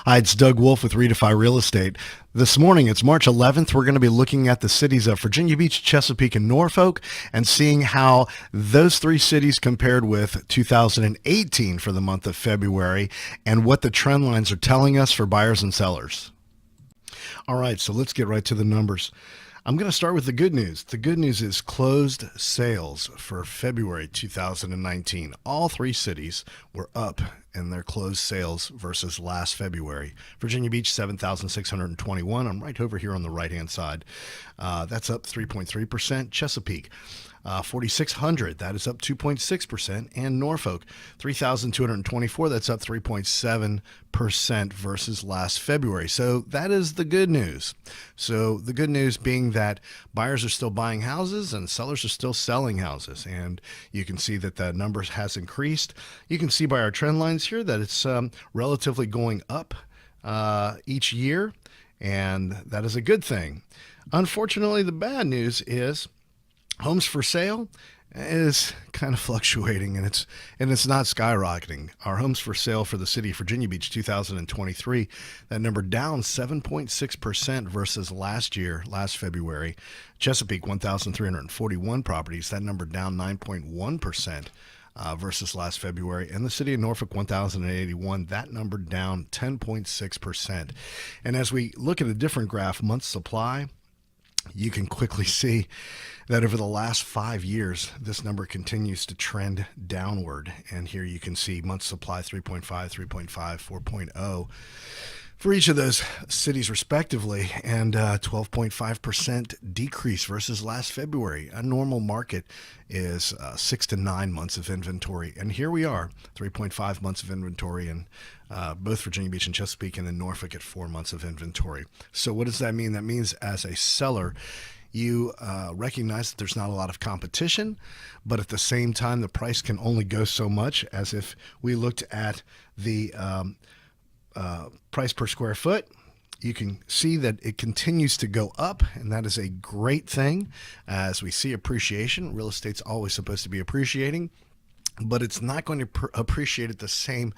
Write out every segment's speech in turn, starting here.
Hi, it's DWolfe with Redefy Real Estate. This morning, it's March 11th. We're going to be looking at the cities of Virginia Beach, Chesapeake, and Norfolk and seeing how those three cities compared with 2018 for the month of February and what the trend lines are telling us for buyers and sellers. All right, so let's get right to the numbers. I'm going to start with the good news. The good news is closed sales for February 2019. All three cities were up in their closed sales versus last February. Virginia Beach, 7,621. I'm right over here on the right-hand side. That's up 3.3%. Chesapeake, 4,600. That is up 2.6%. And Norfolk, 3,224. That's up 3.7% versus last February. So that is the good news. So the good news being that buyers are still buying houses and sellers are still selling houses. And you can see that the numbers has increased. You can see by our trend lines here that it's relatively going up each year. And that is a good thing. Unfortunately, the bad news is homes for sale is kind of fluctuating, and it's not skyrocketing. Our homes for sale for the city of Virginia Beach 2023, that number down 7.6% versus last year, last February. Chesapeake, 1,341 properties, that number down 9.1%. Versus last February, and the city of Norfolk, 1,081, that number down 10.6%. And as we look at a different graph, month supply, you can quickly see that over the last 5 years, this number continues to trend downward. And here you can see month supply 3.5, 3.5, 4.0 for each of those cities respectively, and 12.5% decrease versus last February. A normal market is 6 to 9 months of inventory, and here we are, 3.5 months of inventory in both Virginia Beach and Chesapeake, and then Norfolk at 4 months of inventory. So what does that mean? That means as a seller, you recognize that there's not a lot of competition, but at the same time, the price can only go so much. As if we looked at the price per square foot, you can see that it continues to go up, and that is a great thing. As we see appreciation, real estate's always supposed to be appreciating, but it's not going to appreciate at the same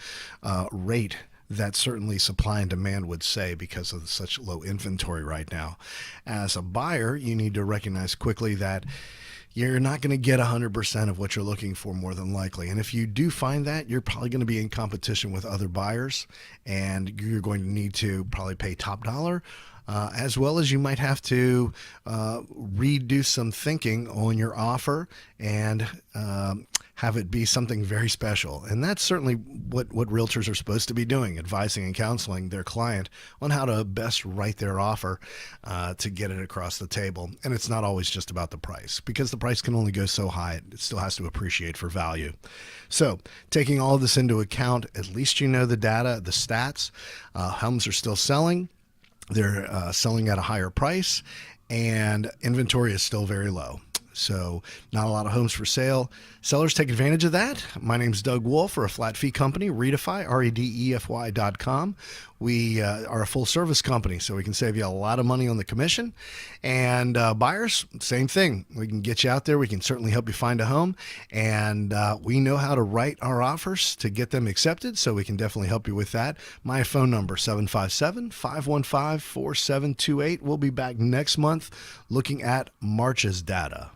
rate that certainly supply and demand would say, because of such low inventory right now. As a buyer, you need to recognize quickly that you're not going to get 100% of what you're looking for, more than likely. And if you do find that, you're probably going to be in competition with other buyers, and you're going to need to probably pay top dollar, as well as you might have to redo some thinking on your offer and have it be something very special. And that's certainly what realtors are supposed to be doing, advising and counseling their client on how to best write their offer to get it across the table. And it's not always just about the price, because the price can only go so high. It still has to appreciate for value. So taking all of this into account, at least you know the data, the stats. Homes are still selling. They're selling at a higher price, and inventory is still very low. So not a lot of homes for sale. Sellers take advantage of that. My name's DWolfe for a flat fee company, Redefy, REDEFY.com. We are a full service company, so we can save you a lot of money on the commission. And buyers, same thing. We can get you out there. We can certainly help you find a home. And we know how to write our offers to get them accepted, so we can definitely help you with that. My phone number, 757-515-4728. We'll be back next month looking at March's data.